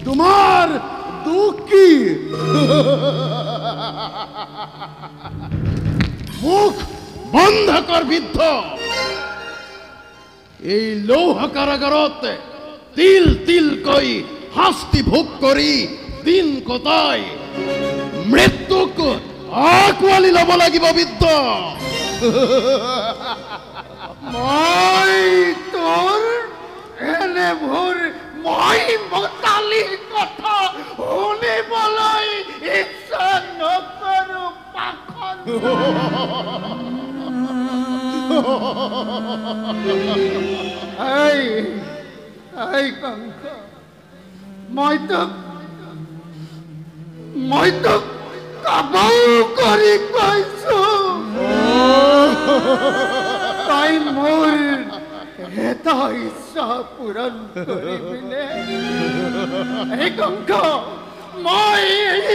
তোমাৰ দুঃখ কি? মুখ বন্ধ কৰ বৃদ্ধ। এই লৌহ কাৰাগাৰত তিল তিল কই শাস্তি ভোগ কৰি দিন কটাই মৃত্যুক আকোৱালি ল'ব লাগিব বৃদ্ধ। মই তোৰ এনেবোৰ মই মতালিৰ কথা শুনিবলৈ ইচ্ছা নকৰোঁ পাখন। এই কংস মই তো কাবাও কৰি পাইছো তাই মোৰ এটা ইচ্ছা পূৰণ কৰিবিনে এই কংস মই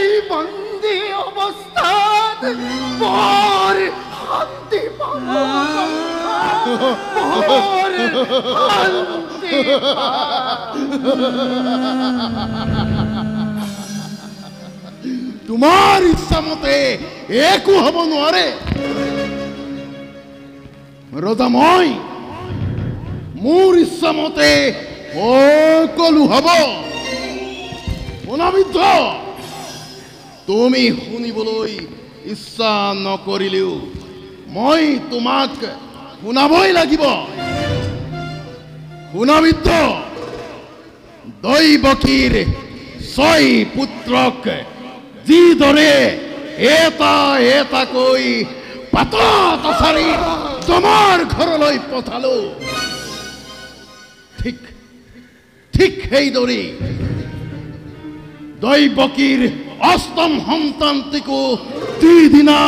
এই বন্দী অৱস্থাত বৰ শান্তি পাওঁ বৰ শান্তি তোমাৰ ইচ্ছা মতে একো হ'ব নোৱাৰে ৰজা মই মোৰ ইচ্ছা মতে সকলো হ'ব শুনাবিদ্ধ তুমি শুনিবলৈ ইচ্ছা নকৰিলেও মই তোমাক শুনাবই লাগিব শুনাবিদ্ধ দৈবকীৰ 6 পুত্ৰক যিদৰে এটা এটাকৈ পাতত আছাৰি তোমাৰ ঘৰলৈ পঠালো ঠিক সেইদৰে দৈবকীৰ অষ্টম সন্তানটিকো যিদিনা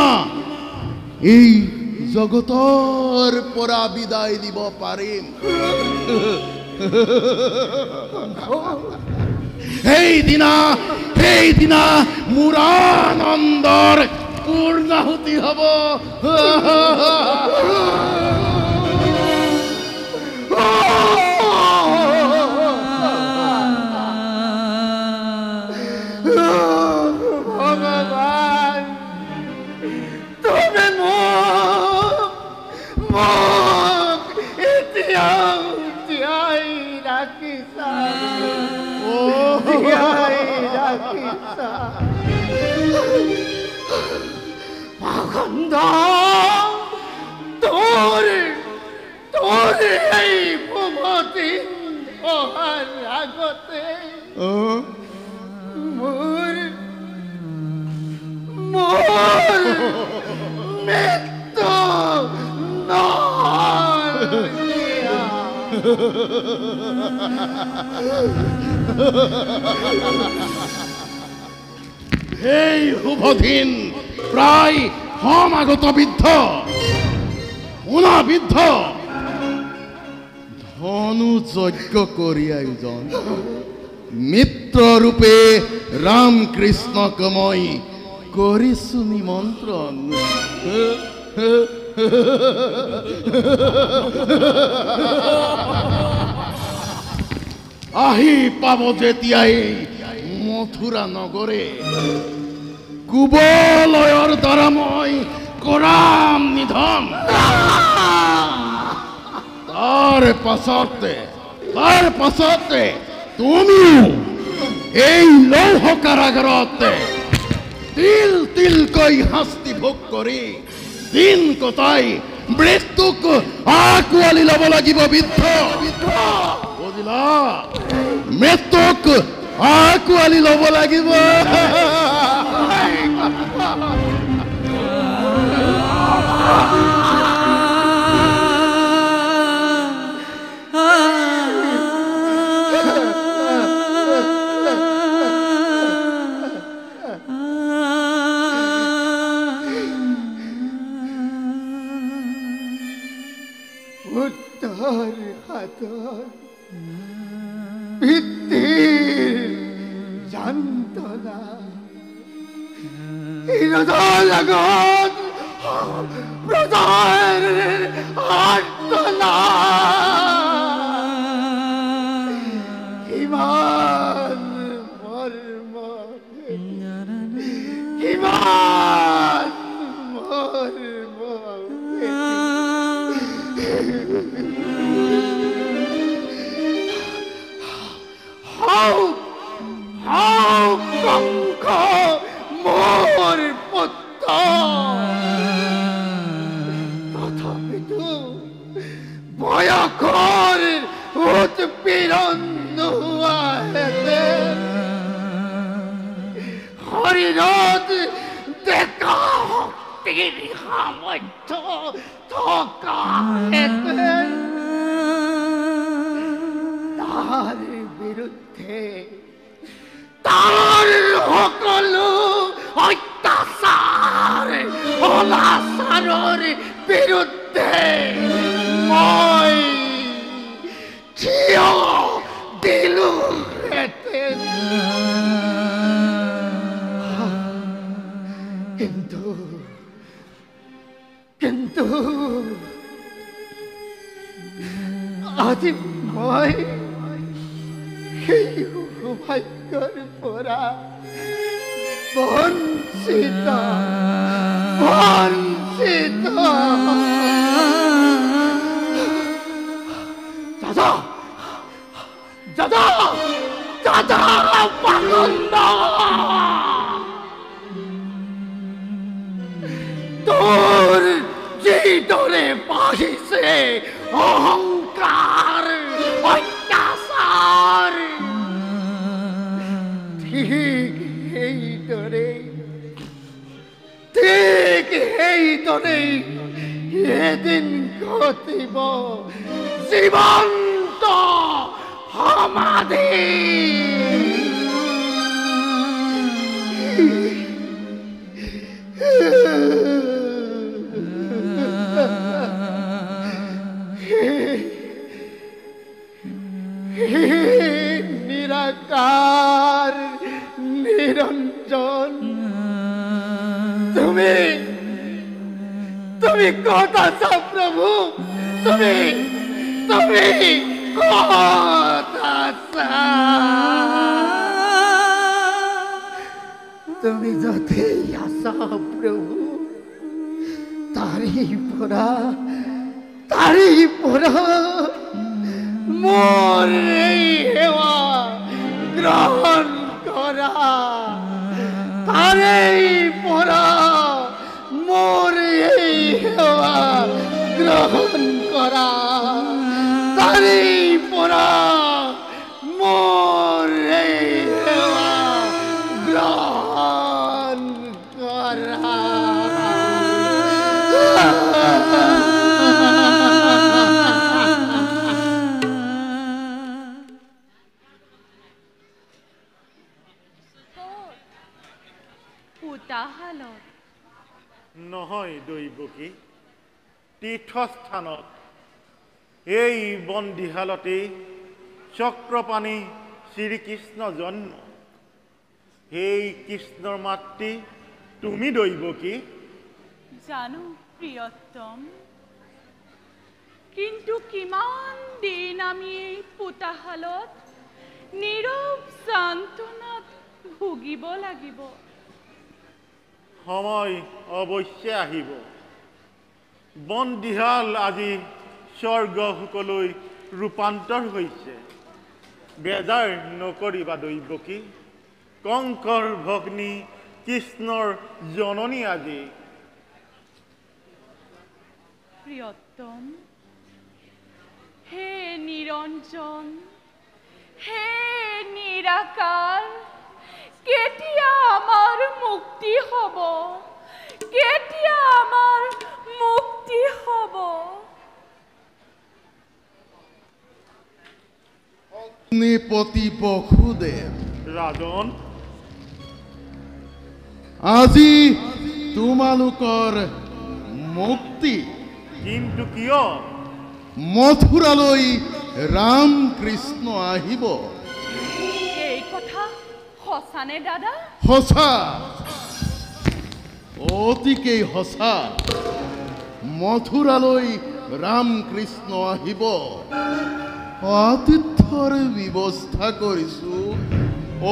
এই জগতৰ পৰা বিদায় দিব পাৰিম সেইদিনা মোৰ আনন্দৰ পূৰ্ণাহুতি হ'ব ভগৱান তুমি মোক এতিয়াও জীয়াই ৰাখিছা পাখণ্ড তোৰ এই ভূমদিন অহাৰ আগতে মোৰ মৃত্যু এই শুভদিন প্ৰায় সমাগত বিদ্ধ শুনা বিদ্ধ ধনু যজ্ঞ কৰি আয়োজন মিত্ৰৰূপে ৰামকৃষ্ণক মই কৰিছো নিমন্ত্ৰণ আহি পাব যেতিয়াই মথুৰা নগৰে কুবলয়ৰ দ্বাৰা মই কৰাম নিধন তাৰ পাছতে তুমিও এই লৌহ কাৰাগাৰত তিলকৈ শাস্তি ভোগ কৰি দিন কটাই মৃত্যুক আঁকোৱালি ল'ব লাগিব বৃদ্ধ বুজিলা মৃত্যুক আঁকোৱালি ল'ব লাগিব উত্তৰ হাতৰ পিতৃৰ যন্ত্ৰণা হৃদয়ৰ আগত প্ৰজাৰ আৰ্তনা ইমান মৰ্ম ইমান মৰ্ম কংস মোৰ পুত্ৰ তথাপিতো বয়সৰ উৎপীড়ন নোহোৱাহেঁতেন শৰীৰত ডেকা শক্তিৰ সামৰ্থ্য থকাহেঁতেন তাৰ বিৰুদ্ধে তাৰ সকলো অত্যাচাৰ অনাচাৰৰ বিৰুদ্ধে মই থিয় দিলোহেঁতেন। কিন্তু আজি মই সেই সৌভাগ্যৰ পৰা বঞ্চিত। দাদা দাদা দাদা পাগন্দ, তোৰ যিদৰে বাঢ়িছে অহংকাৰ অত্যাচাৰ, ঠিক সেইদৰেই এদিন ঘটিব জীৱন্ত সমাধি। নিৰাকাৰ নিৰঞ্জন, তুমি তুমি কথা চাও প্ৰভু, তুমি তুমি কথা চাও। তুমি যতেই আছা প্ৰভু, তাৰি পৰা মোৰ এই হেওয়া গ্ৰহণ কৰা, তাৰেই পৰা মোৰ এই হেওয়া গ্ৰহণ কৰা, তাৰেই পৰা মোৰ এই হেওয়া গ্ৰহণ কৰা। নহয় দৈৱকী, তীৰ্থস্থানত এই বন্দিশালতেই চক্ৰপাণি শ্ৰীকৃষ্ণ জন্ম। সেই কৃষ্ণৰ মাতৃ তুমি দৈৱকী? জানো প্ৰিয়তম, কিন্তু কিমান দিন আমি এই পোতাশালত নীৰৱ যন্ত্ৰণাত ভুগিব লাগিব। সময় অৱশ্যে আহিব, বন্দিশাল আজি স্বৰ্গসুখলৈ ৰূপান্তৰ হৈছে। বেজাৰ নকৰিবা দৈৱকী, কংকৰ ভগ্নী কৃষ্ণৰ জননী আজি। প্ৰিয়তম, হে নিৰঞ্জন, হে নিৰাকাৰ, কেতিয়া আমাৰ মুক্তি হ'ব? কেতিয়া আমাৰ মুক্তি হ'ব? অগ্নিপতি বসুদেৱ, ৰাজন, আজি তোমালোকৰ মুক্তি। কিন্তু কিয়? মথুৰালৈ ৰাম কৃষ্ণ আহিব। এই কথা সঁচানে দাদা? সঁচা, অতিকেই সঁচা। মথুৰালৈ ৰাম কৃষ্ণ আহিব। আতিথ্যৰ ব্যৱস্থা কৰিছো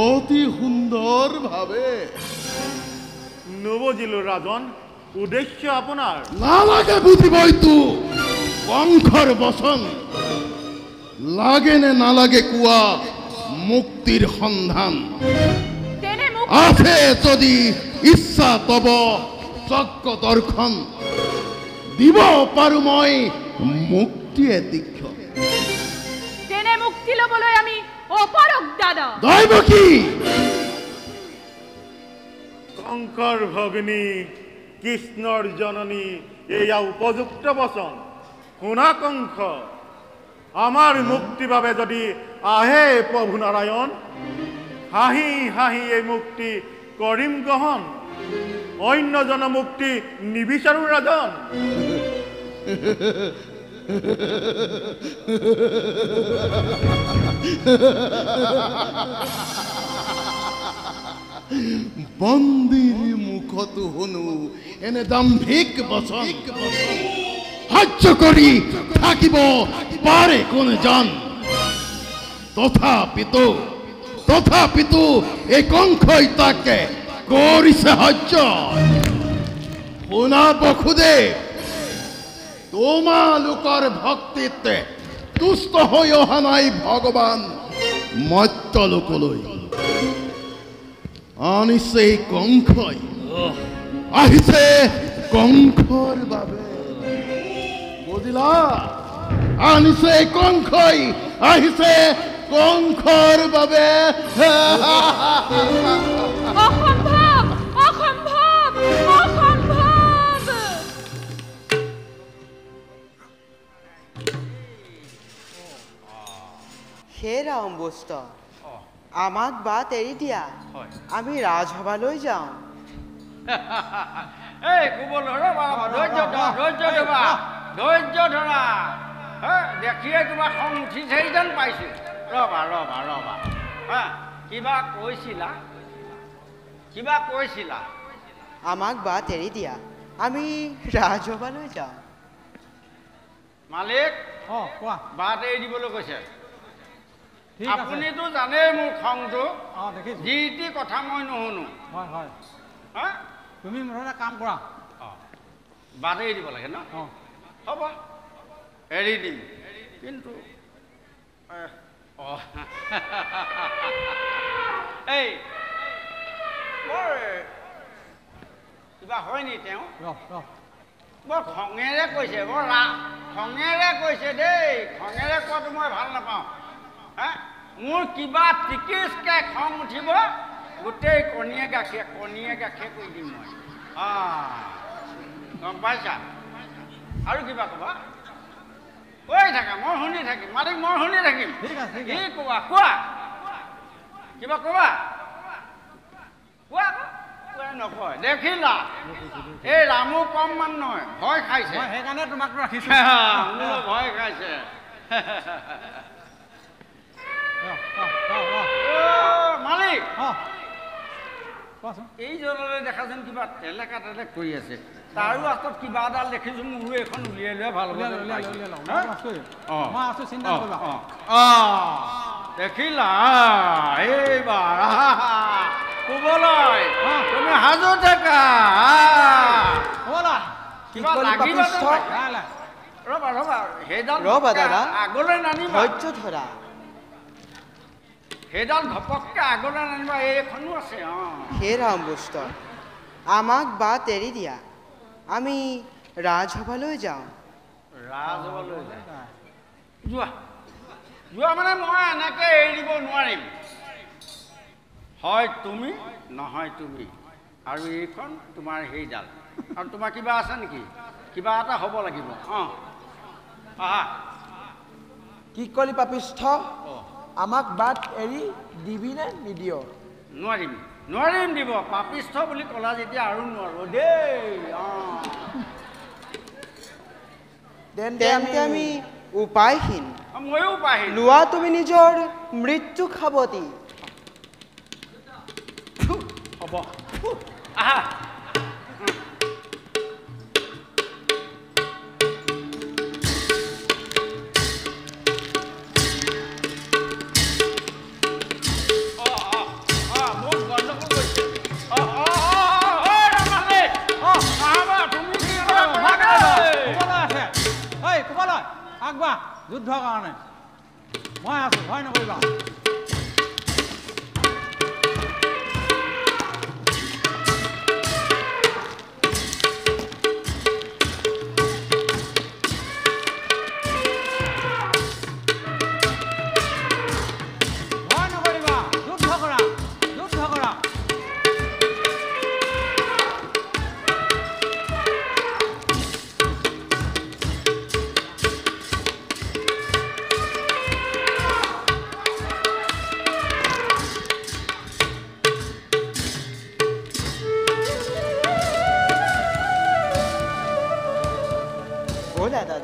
অতি সুন্দৰভাৱে। নবুজিলো ৰাজন, উদ্দেশ্য আপোনাৰ? নালাগে বুজিবইতো কংসৰ বচন। লাগে নে নালাগে কোৱা মুক্তিৰ সন্ধান? আছে যদি ইচ্ছা তব চক্ৰ দৰ্শন, দিব পাৰো মই মুক্তিয়ে দীক্ষা। তেনে মুক্তি ল'বলৈ আমি অপাৰগ দাদা। দৈৱকী, কংকৰ ভগ্নী কৃষ্ণৰ জননী, এয়া উপযুক্ত বচন। শুনা কংস, আমাৰ মুক্তিৰ বাবে যদি আহে প্ৰভু নাৰায়ণ হাঁহি হাঁহি এই মুক্তি কৰিম গ্ৰহণ অন্য জন মুক্তি নিবিচাৰো ৰাজন বন্দীৰ মুখত শুনো এনে দাম্ভিক বচন সহ্য কৰি থাকিব পাৰে কোনজন তথাপিতো এই কংসই তাকে কৰিছে সহ্য শুনাব খোজে তোমালোকৰ ভক্তিত তুষ্ট হৈ অহা নাই ভগৱান মৰ্ত্যলোকলৈ আনিছে কংসই আহিছে কংসৰ বাবে বুজিলা আনিছে কংসই আহিছে কংসৰ বাবে অসম্ভৱ অসম্ভৱ অসম্ভৱ হে ৰামবস্ত আমাক বাট এৰি দিয়া আমি ৰাজসভালৈ যাওঁ এই কুবল ৰবা ধৈৰ্য ধৰা দেখিয়ে তোমাৰ খং উঠিছে যেন পাইছো ৰবা কিবা কৈছিলা আমাক বাট এৰি দিয়া আমি ৰাজসভালৈ যাওঁ মালিক কোৱা বাট এৰি দিবলৈ কৈছে আপুনিতো জানেই মোৰ খংটো যি টি কথা মই নুশুনো হয় হয় হা তুমি মুঠতে কাম কৰা বাট এৰি দিব লাগে ন হ'ব এৰি দিম কিন্তু এই বৰ কিবা হয় নি তেওঁ বৰ খঙেৰে কৈছে খঙেৰে কৈছে দেই খঙেৰে কোৱাটো মই ভাল নাপাওঁ হা মোৰ কিবা টিকিচকৈ খং উঠিব গোটেই কণীয়ে গাখীৰ কৰি দিম মই গম পাইছা আৰু কিবা ক'বা কৈ থাকা মই শুনি থাকিম মালিক মই শুনি থাকিম কি ক'বা কোৱা কিবা ক'বা কোৱা নকয় দেখিলা এই ৰামো কম মান নহয় ভয় খাইছে সেইকাৰণে তোমাক ৰাখিছো ভয় খাইছে মালিক এই জনলৈ দেখা যেন কিবা তেলেকা কৰি আছে তাৰো হাতত কিবা এডাল দেখিছো মোৰো এখন উলিয়াই লোৱা ভাল দেখিলা এইবাৰ ক'বলৈ তুমি সাজু থাকা কিবা লাগিব ৰবা সেইডাল দাদা আগলৈ নানিবা ধৈৰ্য ধৰা সেইডাল ঘপককৈ আগলৈ নানিবা এইখনো আছে হে ৰামবস্ত আমাক বাট এৰি দিয়া আমি ৰাজসভালৈ যাওঁ ৰাজসভালৈ যোৱা মানে মই এনেকৈ এৰি দিব নোৱাৰিম হয় তুমি নহয় তুমি আৰু এইখন তোমাৰ সেইডাল আৰু তোমাৰ কিবা আছে নেকি কিবা এটা হ'ব লাগিব আহা কি কলি পাপিষ্ঠ আমাক বাট এৰি দিবিনে নিদিয় নোৱাৰিম দিব পাপিষ্ঠ বুলি ক'লা যেতিয়া আৰু নোৱাৰো দেই তেন্তে আমি উপায়হীন ময়ো উপায়হীন লোৱা তুমি নিজৰ মৃত্যু খাবতি হ'ব আহা আগবা যুদ্ধৰ কাৰণে মই আছো ভয় নকৰিবা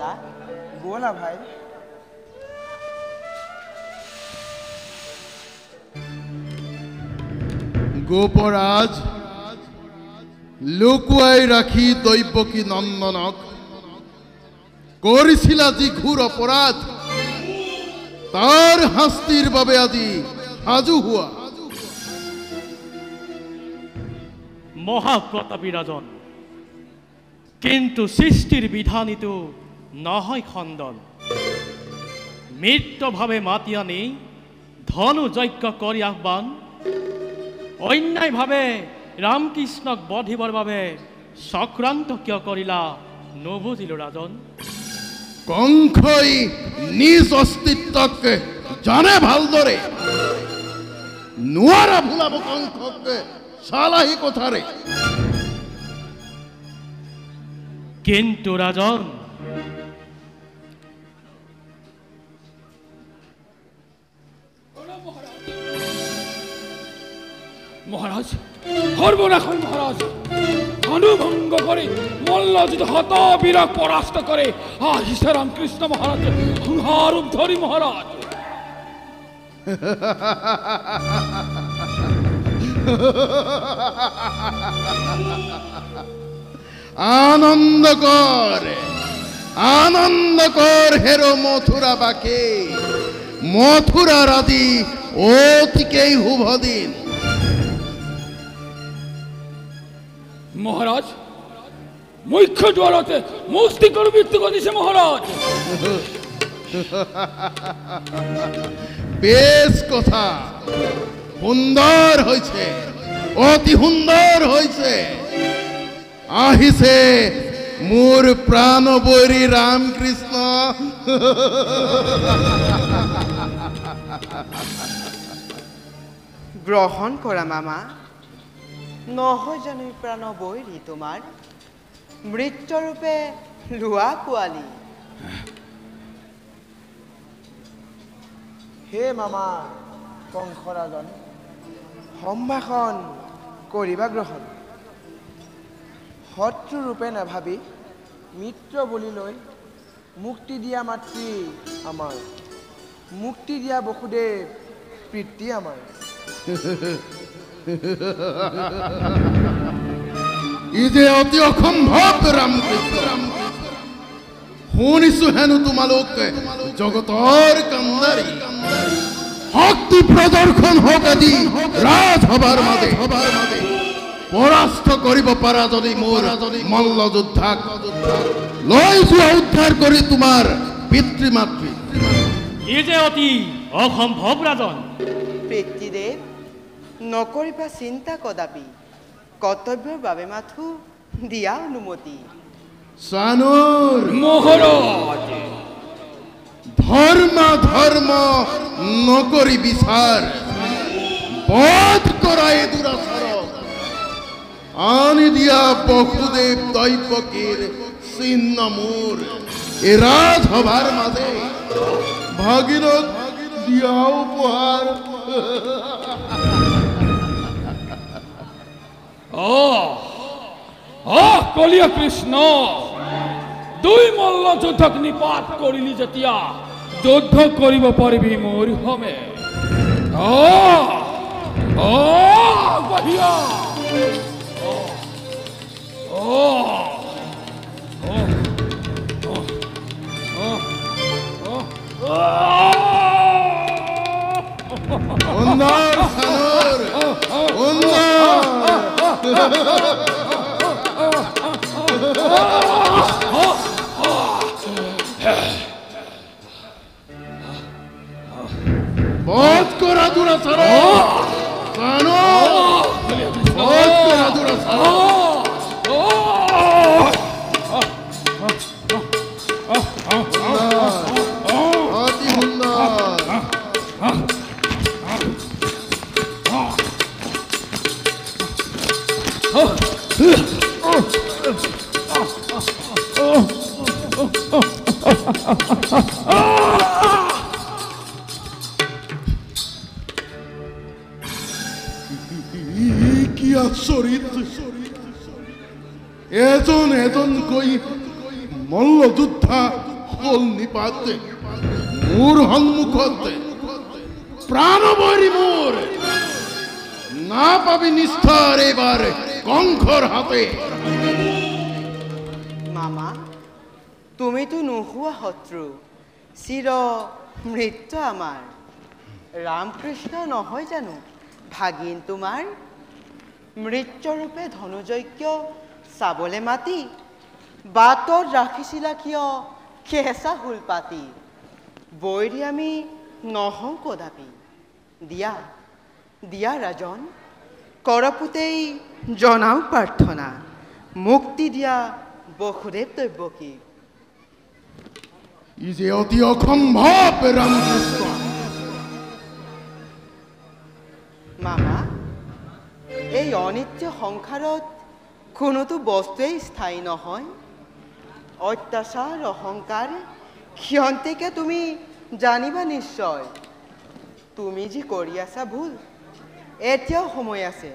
বলা ব'লা ভাই গোপৰাজ লুকুৱাই ৰাখি দৈৱকী নন্দনক কৰিছিল আজি ঘোৰ অপৰাধ তাৰ শাস্তিৰ বাবে আজি সাজু হোৱা মহাপ্ৰতাপী ৰাজন কিন্তু সৃষ্টিৰ বিধানীটো নহয় খণ্ডন মৃত্যভাৱে মাতি আনি ধনু যজ্ঞ কৰি আহ্বান অন্যায়ভাৱে ৰামকৃষ্ণক বধিবৰ বাবে চক্ৰান্ত কিয় কৰিলা নবুজিলো ৰাজন কংসই নিজ অস্তিত্বক জানে ভালদৰে নোৱাৰা ভুলাব কংসক চালাহী কথাৰে কিন্তু ৰাজন মহারাজ সর্বনাশন মহারাজ ধনুভঙ্গ করে মল্লযুদ্ধ হতবীর পরাস্ত করে আহিছে রামকৃষ্ণ মহারাজ সংহারূপ ধরি মহারাজ আনন্দ কর হেরো মথুরা বাকে মথুরার আদি অতিকেই শুভ দিন মহারাজ মুখ্য দ্বারতে মুক্তি করে মৃত্যু করেছে মহারাজ বেশ কথা সুন্দর হয়েছে অতি সুন্দর হয়েছে আহিছে মোর প্রাণবৈরী রামকৃষ্ণ গ্রহণ কৰা মামা নহয় জানো প্ৰাণবৈৰী তোমাৰ মৃত্যুৰূপে লোৱা পোৱালি হে মামা কংসৰাজন সম্ভাষণ কৰিবা গ্ৰহণ শত্ৰুৰূপে নাভাবি মিত্ৰ বুলি লৈ মুক্তি দিয়া মাতৃ আমাৰ মুক্তি দিয়া বসুদেৱ প্ৰীতি আমাৰ ই যে অতি অসম্ভৱ ৰামকৃষ্ণ শুনিছো হেনো তোমালোক জগতৰ কান্দাৰী শক্তি প্ৰদৰ্শন হওক আদি ৰাজসভাৰ মাজে পৰাস্ত কৰিব পাৰা যদি মোৰ মল্লযোদ্ধাক লৈ যোৱা উদ্ধাৰ কৰি তোমাৰ পিতৃ মাতৃ এই যে অতি অসম্ভৱ ৰাজন পিতৃদেৱ নকৰিবা চিন্তা কদাপি কৰ্তব্যৰ বাবে মাথো দিয়া অনুমতি সানুৰ মহাৰাজ ধৰ্ম নকৰি বিচাৰ বধ কৰায় দুৰাচাৰ আনি দিয়া বসুদেৱ দৈৱকীৰ চিহ্ন মোৰ এ ৰাজসভাৰ মাজে ভাগিনক দিয়া উপহাৰ কলিয়া কৃষ্ণ দুই মল্ল যুদ্ধক নিপাত কৰিলি যেতিয়া যুদ্ধ কৰিব পাৰিবি মোৰ হমে বাহিয়া সুন্দৰ সানুৰ বধ কৰা দুৰাচাৰ বধ কৰা দুৰাচাৰ অতি সুন্দৰ কি আচৰিত এজন কৈ মল্লযোদ্ধা থল নিপাতে মোৰ সন্মুখতে প্ৰাণবৈৰী মোৰ না পাবি নিষ্ঠাৰ এইবাৰ কংসৰ হাতে। মামা, তুমিতো নোহোৱা শত্ৰু, চিৰ মৃত্যু আমাৰ। ৰামকৃষ্ণ নহয় জানো ভাগিন তোমাৰ? মৃত্যুৰূপে ধনুযজ্ঞ চাবলে মাতি বাটত ৰাখিছিলা কিয় কেঁচা হুল পাতি? বৈৰী আমি নহওঁ কদাপি। দিয়া দিয়া ৰাজন, কৰপুতেই জনাও প্ৰাৰ্থনা, মুক্তি দিয়া বসুদেৱ দৈৱকী। ই যে অতি অসম্ভৱ ৰামকৃষ্ণ। মামা, এই অনিত্য সংসাৰত কোনোটো বস্তুৱেই স্থায়ী নহয়। অত্যাচাৰ অহংকাৰ ক্ষন্তেকে তুমি জানিবা নিশ্চয়। তুমি যি কৰি আছা ভুল, এতিয়াও সময় আছে,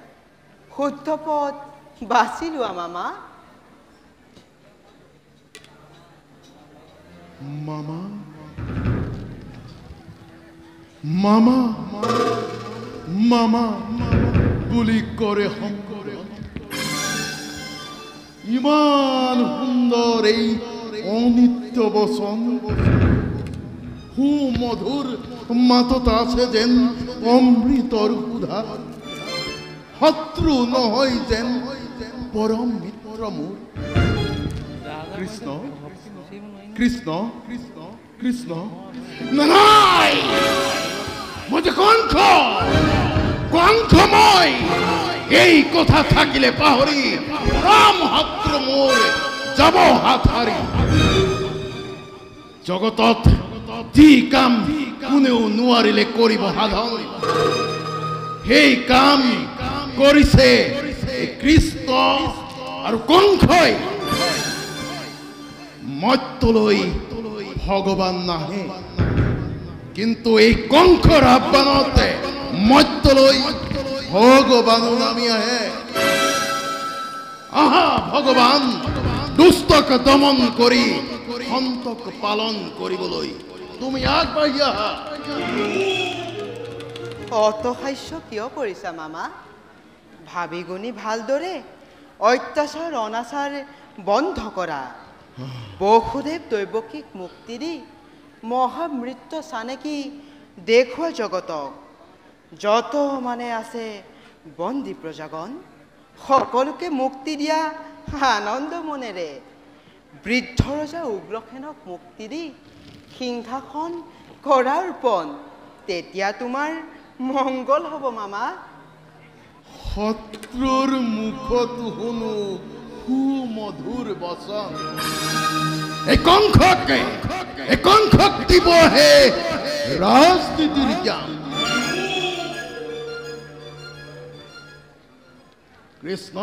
শুদ্ধ পথ বাছি লোৱা মামা। মামা মামা মামা বুলি কৰে শংকৰ। ইমান সুন্দৰ এই অনিত্য বচন, সুমধুৰ মাতত আছে যেন অমৃতৰ সুধা। শত্ৰু নহয় যেন পৰম মিত্ৰ মোৰ। কৃষ্ণ কৃষ্ণ কৃষ্ণ কৃষ্ণ। নাই, মই যে কংস, কংস মই। এই কথা থাকিলে পাহৰি ৰাম শত্ৰু মোৰ যাব হাত হাৰি। জগতত যি কাম কোনেও নোৱাৰিলে কৰিব সাধন, সেই কাম কৰিছে কৃষ্ণ আৰু কংসই। মৰ্ত্যলৈ ভগৱান নাহে, কিন্তু এই কংসৰ আহ্বানতে মৰ্ত্যলৈ ভগৱানো নামি আহে। আহা ভগৱান, দুষ্টক দমন কৰি সন্তক পালন কৰিবলৈ তুমি আগবাঢ়ি আহা। অতহাস্য কিয় কৰিছা মামা? ভাবি গুণি ভালদৰে অত্যাচাৰ অনাচাৰ বন্ধ কৰা। বসুদেৱ দৈৱকীক মুক্তি দি মহামৃত্যু চানেকি দেখুৱা জগতক। যত মানে আছে বন্দী প্ৰজাগণ, সকলোকে মুক্তি দিয়া আনন্দ মনেৰে। বৃদ্ধ ৰজা উগ্ৰসেনক মুক্তি দি সিংহাসন কৰাৰ পণ, তেতিয়া তোমাৰ মংগল হ'ব মামা। শত্ৰুৰ মুখত শুনো সুমধুৰ বচন, এই কংসক দিবহে ৰাজনীতিৰ জ্ঞান। কৃষ্ণ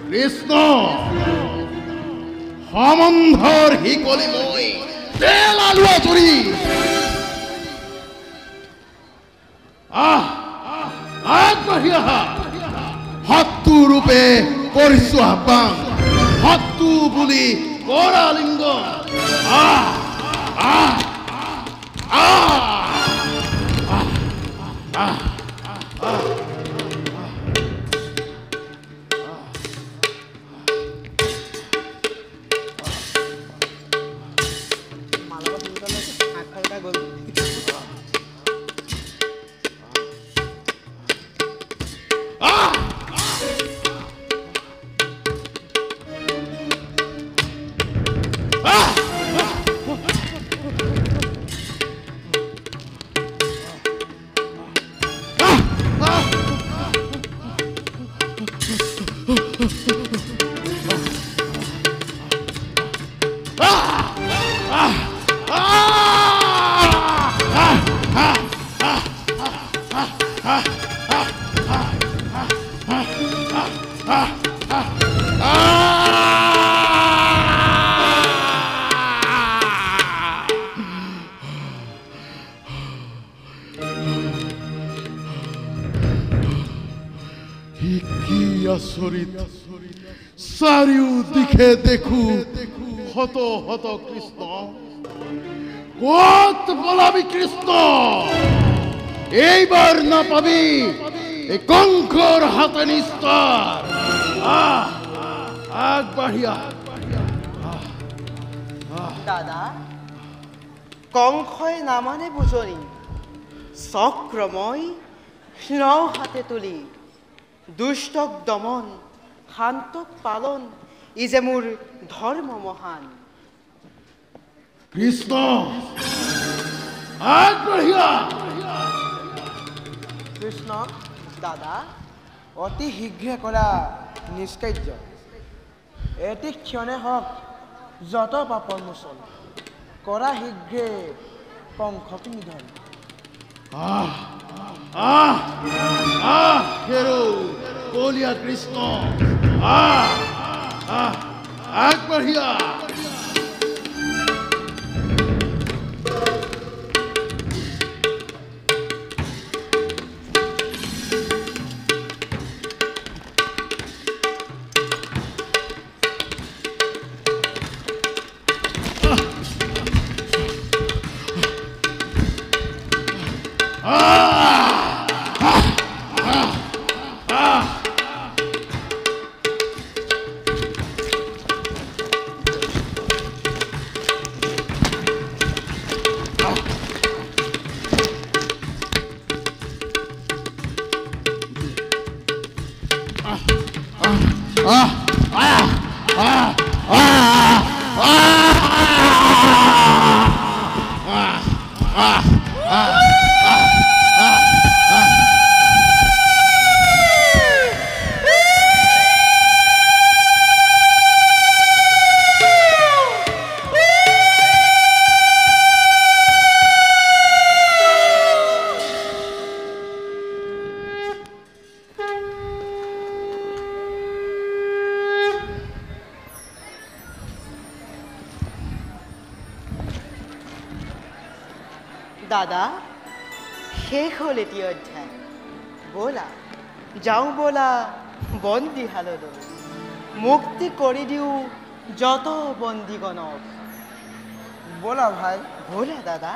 কৃষ্ণ সমন্ধৰ শিকলি মই পেলালোৱা জুৰি। আগবাঢ়ি আহা, শত্ৰু ৰূপে কৰিছো আহ্বান, শত্ৰু বুলি কৰা লিংগন। চাৰিওদিশে দেখো হত হত কৃষ্ণ কত বলাবি কৃষ্ণ এইবার না পাবি এই কঙ্কর হাতে নিস্তার আগ বাড়িয়া দাদা কংসই নামানে বুঝনি চক্রময় নৌ হাতে তুলি দুষ্টক দমন শান্তক পালন ই যে মোৰ ধৰ্ম মহান কৃষ্ণ আগ বাড়িয়া কৃষ্ণ দাদা অতি শীঘ্ৰে কৰা নিষ্কাৰ্য এটি ক্ষণে হওক যত পাপৰ মোচন কৰা শীঘ্ৰে কংসক নিধন হেরো বলিয়া কৃষ্ণ আগ বাড়িয়া দাদা শেষ হল এটি অধ্যায় বলা যাওঁ বলা বন্দীশাললৈ মুক্তি কৰি দিওঁ যত বন্দীগণক বলা ভাই বলা দাদা